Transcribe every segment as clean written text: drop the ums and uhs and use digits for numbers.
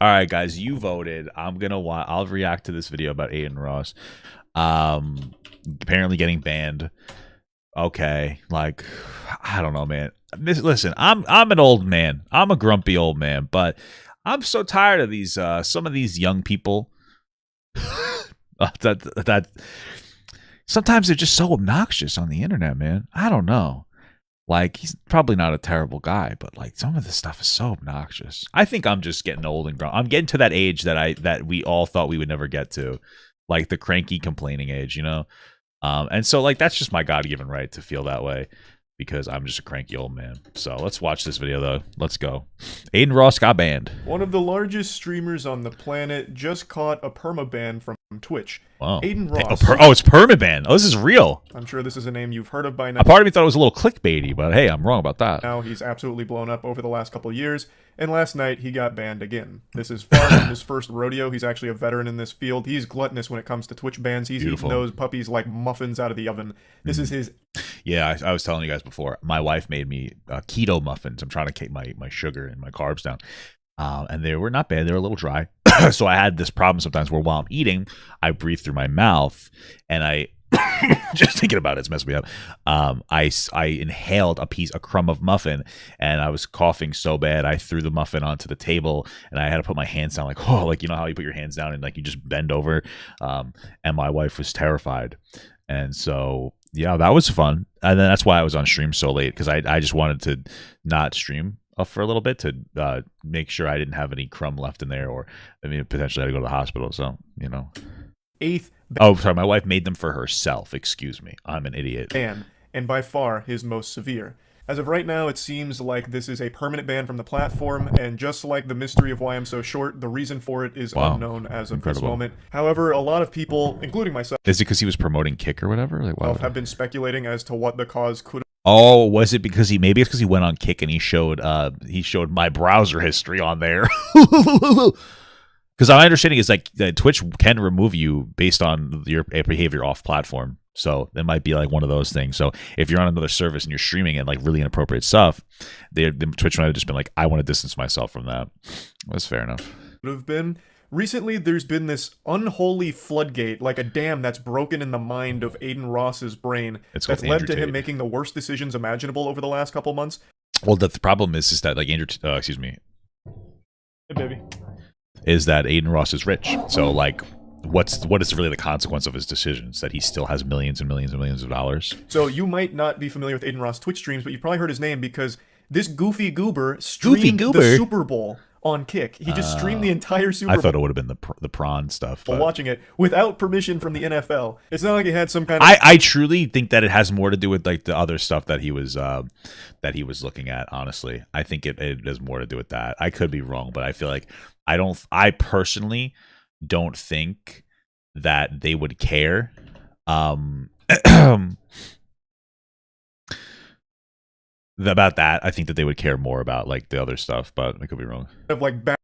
All right, guys, you voted. I'll react to this video about Adin Ross. Apparently getting banned. Okay, like I don't know, man. Listen, I'm an old man. I'm a grumpy old man, but I'm so tired of these some of these young people that sometimes they're just so obnoxious on the internet, man. I don't know. Like, he's probably not a terrible guy, but like some of this stuff is so obnoxious. I think I'm just getting old and grumpy. I'm getting to that age that we all thought we would never get to, like the cranky complaining age, you know. And so like that's just my God-given right to feel that way because I'm just a cranky old man. So let's watch this video though. Let's go. Adin Ross got banned. One of the largest streamers on the planet just caught a permaban from Twitch. Wow. Adin Ross. It's permaban. Oh, this is real. I'm sure this is a name you've heard of by now. A part of me thought it was a little clickbaity, but hey, I'm wrong about that. Now he's absolutely blown up over the last couple of years, and last night he got banned again. This is far from his first rodeo. He's actually a veteran in this field. He's gluttonous when it comes to Twitch bans. He's eating those puppies like muffins out of the oven. This is his... Yeah, I was telling you guys before, my wife made me keto muffins. I'm trying to keep my sugar and my carbs down. And they were not bad. They were a little dry. So I had this problem sometimes where while I'm eating, I breathe through my mouth and I just thinking about it's messing me up. I inhaled a crumb of muffin and I was coughing so bad I threw the muffin onto the table and I had to put my hands down like, oh, like you know how you put your hands down and like you just bend over. And my wife was terrified. And so yeah, that was fun. And then that's why I was on stream so late because I just wanted to not stream for a little bit to make sure I didn't have any crumb left in there, or I mean potentially I had to go to the hospital. So you know. Oh, sorry, my wife made them for herself. Excuse me, I'm an idiot. Ban, and by far his most severe. As of right now, it seems like this is a permanent ban from the platform, and just like the mystery of why I'm so short, the reason for it is unknown as of this moment. However, a lot of people, including myself, is it because he was promoting Kick or whatever? Like, wow. Have been speculating as to what the cause could. Oh, was it because maybe it's because he went on Kick and he showed my browser history on there. Because my understanding is like that Twitch can remove you based on your behavior off platform. So it might be like one of those things. So if you're on another service and you're streaming and like really inappropriate stuff, the Twitch might have just been like, I want to distance myself from that. That's fair enough. Would have been. Recently, there's been this unholy floodgate, like a dam that's broken in the mind of Adin Ross's brain, that's led to him making the worst decisions imaginable over the last couple months. Well, the problem is that like excuse me. Hey, baby. Is that Adin Ross is rich. So like what is really the consequence of his decisions? That he still has millions and millions and millions of dollars. So you might not be familiar with Adin Ross Twitch streams, but you've probably heard his name because this goofy goober streamed the Super Bowl on Kick. He just streamed the entire Super Bowl. I thought it would have been the prawn stuff. But watching it without permission from the NFL. It's not like he had some kind of... I truly think that it has more to do with like the other stuff that he was looking at, honestly. I think it has more to do with that. I could be wrong, but I feel like I personally don't think that they would care. About that, I think that they would care more about like the other stuff, but I could be wrong. Of like back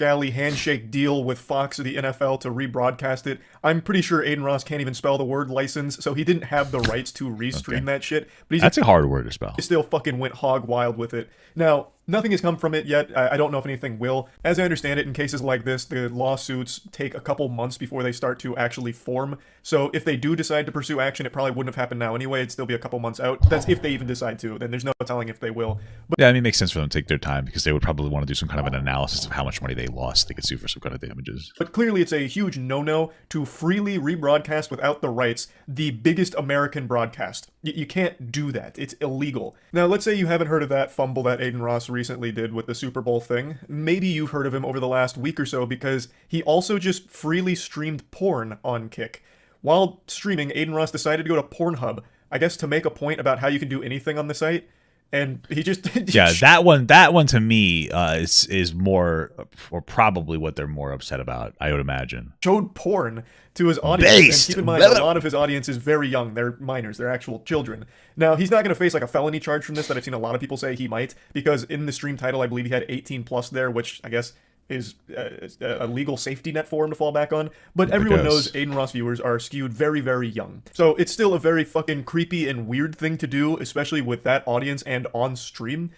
alley handshake deal with Fox or the NFL to rebroadcast it. I'm pretty sure Adin Ross can't even spell the word license, so he didn't have the rights to restream that shit. But that's a hard word to spell. He still fucking went hog wild with it. Now, nothing has come from it yet. I don't know if anything will. As I understand it, in cases like this, the lawsuits take a couple months before they start to actually form. So if they do decide to pursue action, it probably wouldn't have happened now anyway. It'd still be a couple months out. That's if they even decide to. Then there's no telling if they will. But yeah, I mean, it makes sense for them to take their time because they would probably want to do some kind of an analysis of how much money they lost. They could sue for some kind of damages. But clearly it's a huge no-no to freely rebroadcast without the rights the biggest American broadcast. You can't do that. It's illegal. Now, let's say you haven't heard of that fumble that Adin Ross recently did with the Super Bowl thing. Maybe you've heard of him over the last week or so because he also just freely streamed porn on Kick. While streaming, Adin Ross decided to go to Pornhub, I guess to make a point about how you can do anything on the site. And he just yeah, that one to me is more, or probably what they're more upset about, I would imagine. Showed porn to his audience. And keep in mind, a lot of his audience is very young. They're minors. They're actual children. Now, he's not going to face like a felony charge from this that I've seen a lot of people say he might, because in the stream title, I believe he had 18 plus there, which I guess is a legal safety net for him to fall back on. But everyone knows Adin Ross viewers are skewed very, very young. So it's still a very fucking creepy and weird thing to do, especially with that audience and on stream.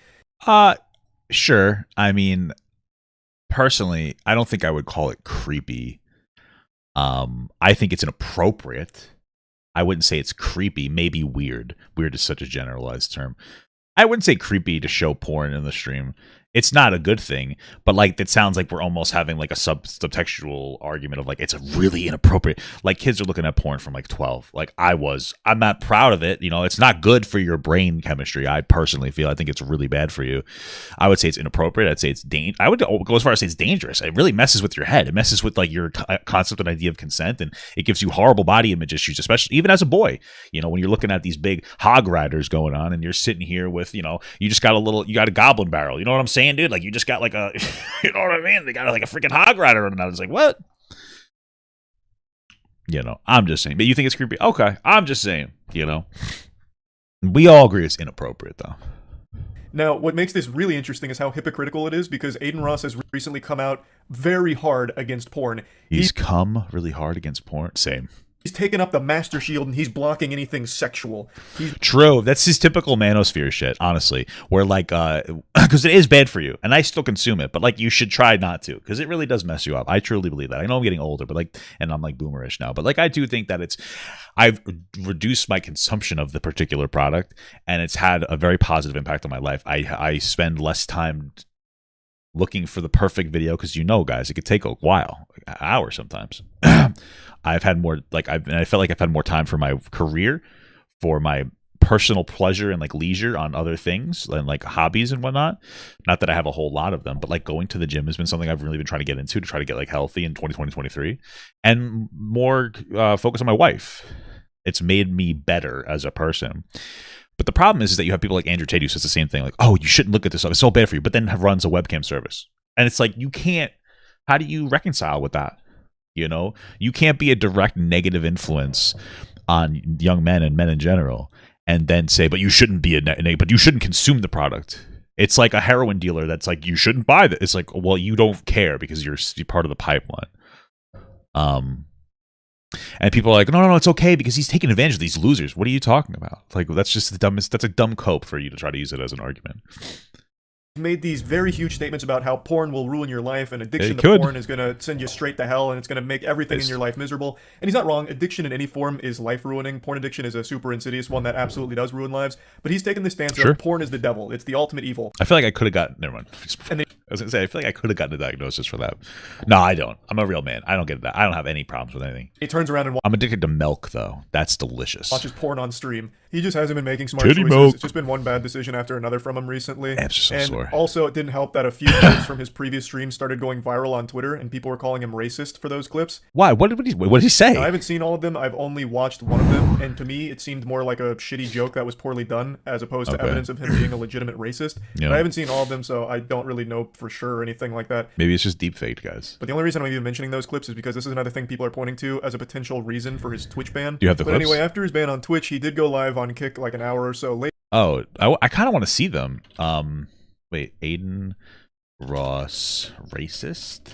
Sure. I mean, personally, I don't think I would call it creepy. I think it's inappropriate. I wouldn't say it's creepy. Maybe weird. Weird is such a generalized term. I wouldn't say creepy to show porn in the stream. It's not a good thing, but like it sounds like we're almost having like a subtextual argument of like it's really inappropriate. Like kids are looking at porn from like 12. Like I'm not proud of it. You know, it's not good for your brain chemistry. I personally feel I think it's really bad for you. I would say it's inappropriate. I'd say it's I would go as far as say it's dangerous. It really messes with your head. It messes with like your concept and idea of consent, and it gives you horrible body image issues, especially even as a boy. You know, when you're looking at these big hog riders going on, and you're sitting here with, you know, you got a goblin barrel. You know what I'm saying? Dude, like you just got like a, you know what I mean? They got like a freaking hog rider running out. It's like, what? You know, I'm just saying. But you think it's creepy? Okay, I'm just saying. You know, we all agree it's inappropriate, though. Now, what makes this really interesting is how hypocritical it is, because Adin Ross has recently come out very hard against porn. He's come really hard against porn. Same. He's taken up the Master Shield and he's blocking anything sexual. True. That's his typical manosphere shit, honestly. Where like, because it is bad for you, and I still consume it, but like you should try not to, because it really does mess you up. I truly believe that. I know I'm getting older, but like, and I'm like boomerish now, but like I do think that I've reduced my consumption of the particular product, and it's had a very positive impact on my life. I spend less time looking for the perfect video, because, you know, guys, it could take a while, like hours sometimes. I've had more, like, I felt like I've had more time for my career, for my personal pleasure and like leisure on other things and like hobbies and whatnot. Not that I have a whole lot of them, but like going to the gym has been something I've really been trying to get into, to try to get like healthy in 2023, and more focus on my wife. It's made me better as a person. But the problem is that you have people like Andrew Tate who says the same thing, like, oh, you shouldn't look at this stuff, it's so bad for you, but then runs a webcam service. And it's like, you can't, how do you reconcile with that? You know, you can't be a direct negative influence on young men and men in general, and then say, but you shouldn't be but you shouldn't consume the product. It's like a heroin dealer that's like, you shouldn't buy that. It's like, well, you don't care because you're part of the pipeline. And people are like, no, it's okay because he's taking advantage of these losers. What are you talking about? Like, that's just the dumbest. That's a dumb cope for you to try to use it as an argument. Made these very huge statements about how porn will ruin your life, and addiction to porn is going to send you straight to hell, and it's going to make everything in your life miserable. And he's not wrong. Addiction in any form is life-ruining. Porn addiction is a super insidious one that absolutely does ruin lives. But he's taken the stance that porn is the devil. It's the ultimate evil. I feel like I could have gotten... Never mind. I was going to say, I feel like I could have gotten a diagnosis for that. No, I don't. I'm a real man. I don't get that. I don't have any problems with anything. He turns around and... I'm addicted to milk, though. That's delicious. Watches porn on stream. He just hasn't been making smart choices. Milk. It's just been one bad decision after another from him recently. I'm so sore. Also, it didn't help that a few clips from his previous streams started going viral on Twitter, and people were calling him racist for those clips. Why? What did he say? Now, I haven't seen all of them. I've only watched one of them, and to me, it seemed more like a shitty joke that was poorly done, as opposed to evidence of him being a legitimate racist. Yeah. But I haven't seen all of them, so I don't really know for sure or anything like that. Maybe it's just deepfaked, guys. But the only reason I'm even mentioning those clips is because this is another thing people are pointing to as a potential reason for his Twitch ban. Do you have the clips? Anyway, after his ban on Twitch, he did go live on Kick like an hour or so later. Oh, I kind of want to see them. Wait, Adin Ross racist?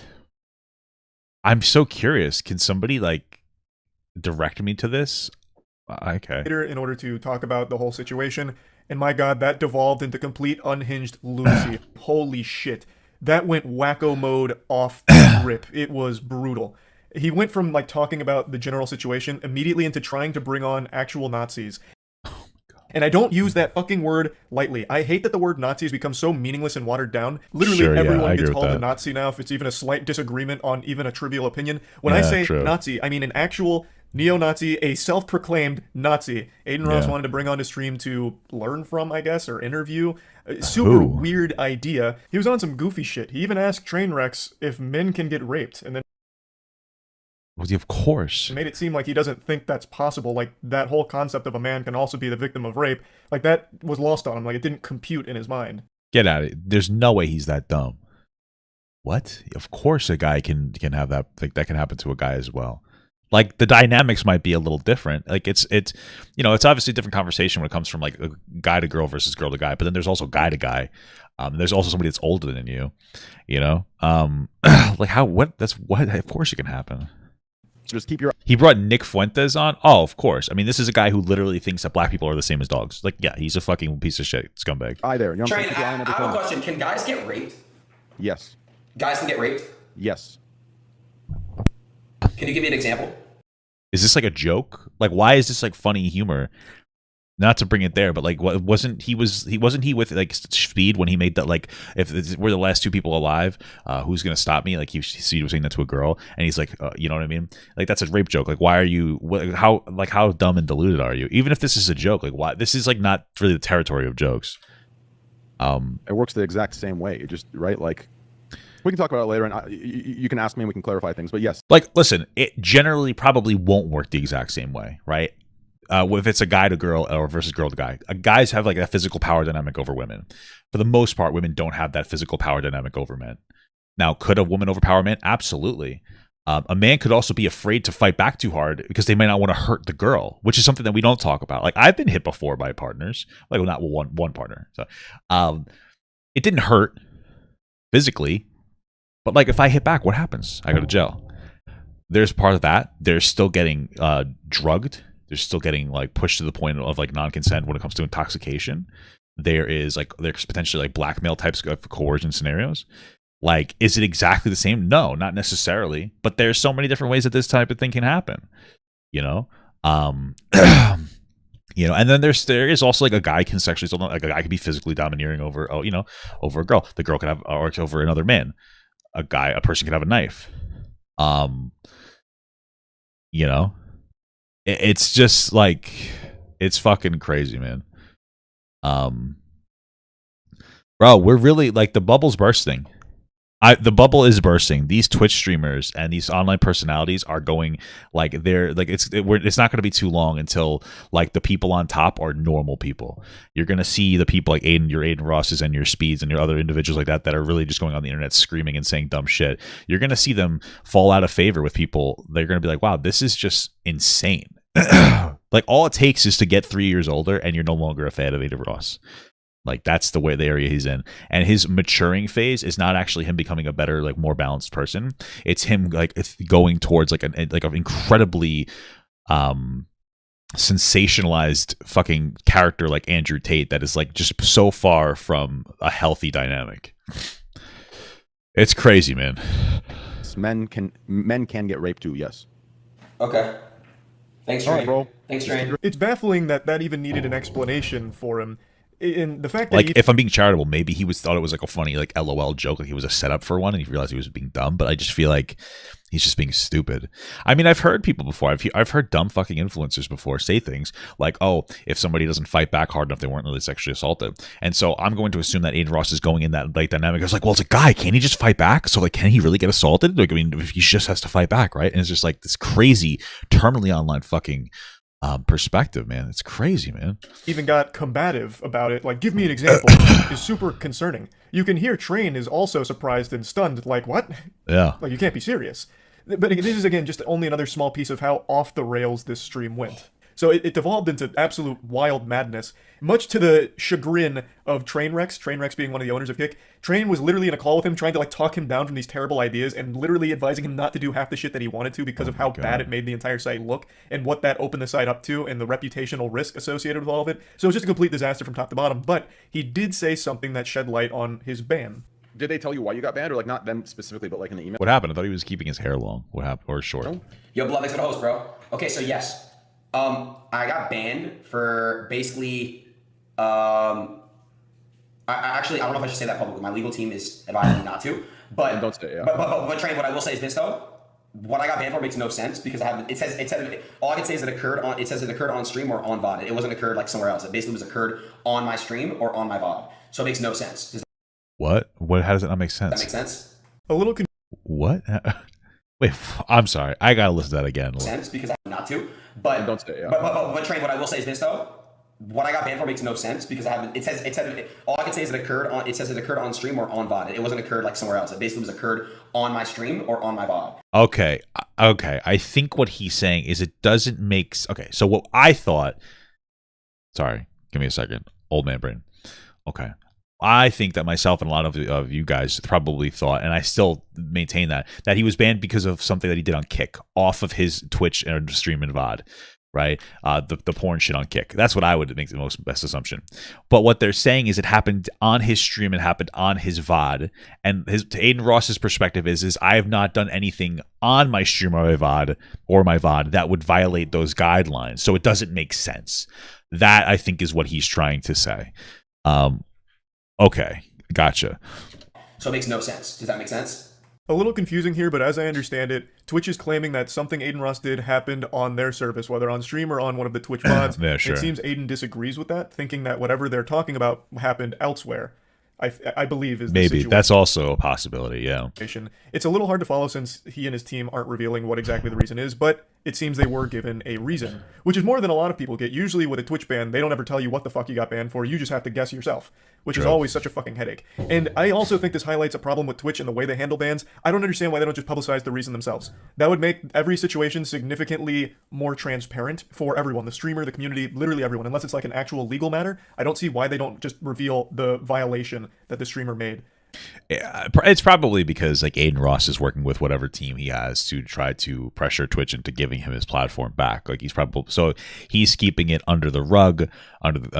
I'm so curious. Can somebody like direct me to this? Okay. In order to talk about the whole situation, and my god, that devolved into complete unhinged lunacy. Holy shit. That went wacko mode off the rip. It was brutal. He went from like talking about the general situation immediately into trying to bring on actual Nazis. And I don't use that fucking word lightly. I hate that the word Nazi has become so meaningless and watered down. Literally everyone gets called a Nazi now if it's even a slight disagreement on even a trivial opinion. When I say Nazi, I mean an actual neo-Nazi, a self-proclaimed Nazi. Adin Ross wanted to bring on his stream to learn from, I guess, or interview. Super weird idea. He was on some goofy shit. He even asked Trainwrecks if men can get raped, and then of course. It made it seem like he doesn't think that's possible. Like, that whole concept of a man can also be the victim of rape. Like, that was lost on him. Like, it didn't compute in his mind. Get at it. There's no way he's that dumb. What? Of course a guy can have that. Like, that can happen to a guy as well. Like, the dynamics might be a little different. Like, it's you know, it's obviously a different conversation when it comes from, like, a guy to girl versus girl to guy. But then there's also guy to guy. There's also somebody that's older than you know? Like, of course it can happen. Just keep your... He brought Nick Fuentes on? Oh, of course. I mean, this is a guy who literally thinks that black people are the same as dogs. Like, yeah, he's a fucking piece of shit scumbag. Hi there. Train, I have a question. Can guys get raped? Yes. Guys can get raped. Yes. Can you give me an example? Is this like a joke? Like, why is this like funny humor? Not to bring it there, but like, what wasn't he with like Speed when he made that, like, if we're the last two people alive, who's gonna stop me? Like he was saying that to a girl, and he's like, you know what I mean? Like, that's a rape joke. Like, why are you? How dumb and deluded are you? Even if this is a joke, like, why? This is like not really the territory of jokes. It works the exact same way. It just, right? Like, we can talk about it later, and you can ask me and we can clarify things. But yes, like, listen, it generally probably won't work the exact same way, right? If it's a guy to girl or versus girl to guy, guys have like that physical power dynamic over women. For the most part, women don't have that physical power dynamic over men. Now, could a woman overpower a man? Absolutely. A man could also be afraid to fight back too hard because they might not want to hurt the girl, which is something that we don't talk about. Like, I've been hit before by partners, like, well, not one partner. So, it didn't hurt physically, but like, if I hit back, what happens? I go to jail. There's part of that. They're still getting drugged. They're still getting like pushed to the point of like non-consent when it comes to intoxication. There's potentially like blackmail types of coercion scenarios. Like, is it exactly the same? No, not necessarily. But there's so many different ways that this type of thing can happen. You know, you know, and then there is also like a guy can sexually, like a guy can be physically domineering over over a girl. The girl can have, or over another man. A person can have a knife. You know. It's just like, it's fucking crazy, man. Bro, we're really like, the bubble's bursting. The bubble is bursting. These Twitch streamers and these online personalities are going like, they're like, it's not going to be too long until like the people on top are normal people. You're going to see the people like your Adin Rosses and your Speeds and your other individuals like that are really just going on the internet screaming and saying dumb shit. You're going to see them fall out of favor with people. They're going to be like, wow, this is just insane. Like, all it takes is to get 3 years older and you're no longer a fan of Adin Ross. Like, that's the area he's in. And his maturing phase is not actually him becoming a better, like, more balanced person. It's him like going towards like an incredibly sensationalized fucking character like Andrew Tate that is like just so far from a healthy dynamic. It's crazy, man. men can get raped too. Yes. Okay. Thanks, Train. All right, bro. Thanks, Train. It's baffling that even needed an explanation for him. In the fact that like, if I'm being charitable, maybe he thought it was like a funny like LOL joke, like he was a setup for one, and he realized he was being dumb. But I just feel like he's just being stupid. I mean, I've heard people before. I've heard dumb fucking influencers before say things like, "Oh, if somebody doesn't fight back hard enough, they weren't really sexually assaulted." And so I'm going to assume that Adin Ross is going in that like dynamic. I was like, "Well, it's a guy. Can't he just fight back? So like, can he really get assaulted? Like, I mean, he just has to fight back, right?" And it's just like this crazy, terminally online fucking perspective, man. It's crazy, man. even got combative about it, like, give me an example, is super concerning. You can hear Train is also surprised and stunned, like, what? Yeah. Like, you can't be serious. But this is, again, just only another small piece of how off the rails this stream went. So it devolved into absolute wild madness, much to the chagrin of Trainwreck being one of the owners of Kick. Train was literally in a call with him trying to like talk him down from these terrible ideas and literally advising him not to do half the shit that he wanted to because of how bad it made the entire site look and what that opened the site up to and the reputational risk associated with all of it. So it was just a complete disaster from top to bottom, but he did say something that shed light on his ban. Did they tell you why you got banned, or like not them specifically, but like in the email? What happened? I thought he was keeping his hair long. What happened? Or short? No? Yo, Blood, thanks for the host, bro. Okay, so yes. I got banned for basically, I don't know if I should say that publicly. My legal team is advising me not to, but don't say, yeah. But Train, what I will say is this though. What I got banned for makes no sense because it said all I can say is it occurred on stream or on VOD. It wasn't occurred like somewhere else. It basically was occurred on my stream or on my VOD. So it makes no sense. Does What? How does that not make sense? that make sense? A little What? Wait, I'm sorry. I gotta listen to that again. Sense because I not to, but don't say, yeah. But Train, what I will say is this though. What I got banned for makes no sense because it said all I can say is it occurred on stream or on VOD. It wasn't occurred like somewhere else. It basically was occurred on my stream or on my VOD. Okay. I think what he's saying is it doesn't make. Okay, so what I thought. Sorry, give me a second. Old man brain. Okay. I think that myself and a lot of you guys probably thought, and I still maintain that he was banned because of something that he did on Kick off of his Twitch and stream and VOD. right? The porn shit on Kick. That's what I would make the most best assumption. But what they're saying is it happened on his stream, it happened on his VOD. And to Adin Ross's perspective is I have not done anything on my stream or my VOD that would violate those guidelines. So it doesn't make sense. That, I think, is what he's trying to say. Okay, gotcha. So it makes no sense. Does that make sense? A little confusing here, but as I understand it, Twitch is claiming that something Adin Ross did happened on their service, whether on stream or on one of the Twitch VODs. Yeah, sure. It seems Adin disagrees with that, thinking that whatever they're talking about happened elsewhere. I believe is the maybe situation. that's also a possibility. Yeah, it's a little hard to follow since he and his team aren't revealing what exactly the reason is, but it seems they were given a reason, which is more than a lot of people get. Usually with a Twitch ban, they don't ever tell you what the fuck you got banned for. You just have to guess yourself, which is always such a fucking headache. And I also think this highlights a problem with Twitch and the way they handle bans. I don't understand why they don't just publicize the reason themselves. That would make every situation significantly more transparent for everyone, the streamer, the community, literally everyone. Unless it's like an actual legal matter, I don't see why they don't just reveal the violation that the streamer made. Yeah, it's probably because like Adin Ross is working with whatever team he has to try to pressure Twitch into giving him his platform back. Like he's keeping it under the rug,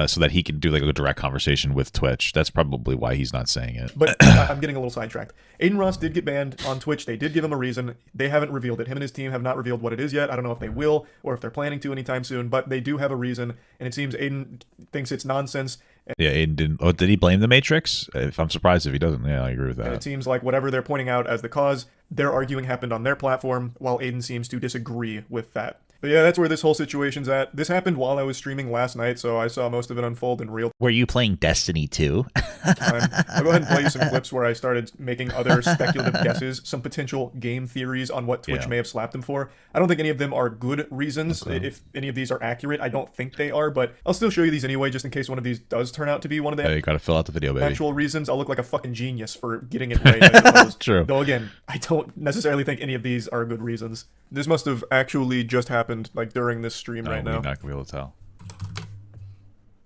so that he can do like a direct conversation with Twitch. That's probably why he's not saying it. But I'm getting a little sidetracked. Adin Ross did get banned on Twitch. They did give him a reason. They haven't revealed it. Him and his team have not revealed what it is yet. I don't know if they will or if they're planning to anytime soon. But they do have a reason, and it seems Adin thinks it's nonsense. Yeah, Adin didn't. Oh, did he blame the Matrix? If I'm surprised if he doesn't. Yeah, I agree with that. And it seems like whatever they're pointing out as the cause, they're arguing happened on their platform, while Adin seems to disagree with that. But yeah, that's where this whole situation's at. This happened while I was streaming last night, so I saw most of it unfold in real Were you playing Destiny 2? time. I'll go ahead and play you some clips where I started making other speculative guesses, some potential game theories on what Twitch may have slapped him for. I don't think any of them are good reasons. Okay. If any of these are accurate, I don't think they are, but I'll still show you these anyway, just in case one of these does turn out to be one of the You gotta fill out the video, baby. actual reasons. I'll look like a fucking genius for getting it right, I suppose. True. Though again, I don't necessarily think any of these are good reasons. This must have actually just happened, like, during this stream right now. We're not gonna be able to tell.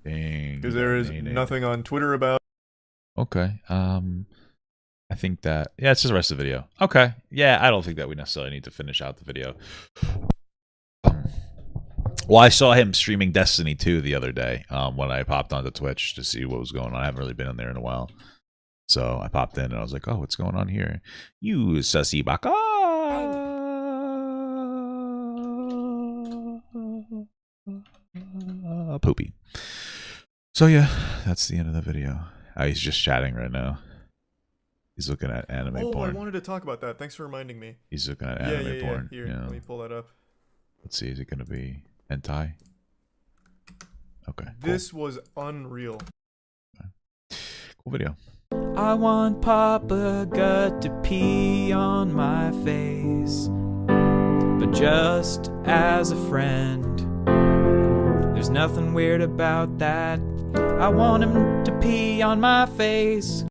Dang. Because there is nothing on Twitter about. Okay. I think that it's just the rest of the video. Okay. Yeah, I don't think that we necessarily need to finish out the video. Well, I saw him streaming Destiny 2 the other day when I popped onto Twitch to see what was going on. I haven't really been on there in a while. So I popped in and I was like, oh, what's going on here? You sussy baka. Poopy. So yeah, that's the end of the video. He's just chatting right now. He's looking at anime porn. I wanted to talk about that. Thanks for reminding me. He's looking at anime porn. Here, let me pull that up. Let's see, is it going to be hentai? Okay. This was unreal. Cool video. I want Papa Gut to pee on my face, but just as a friend. There's nothing weird about that. I want him to pee on my face.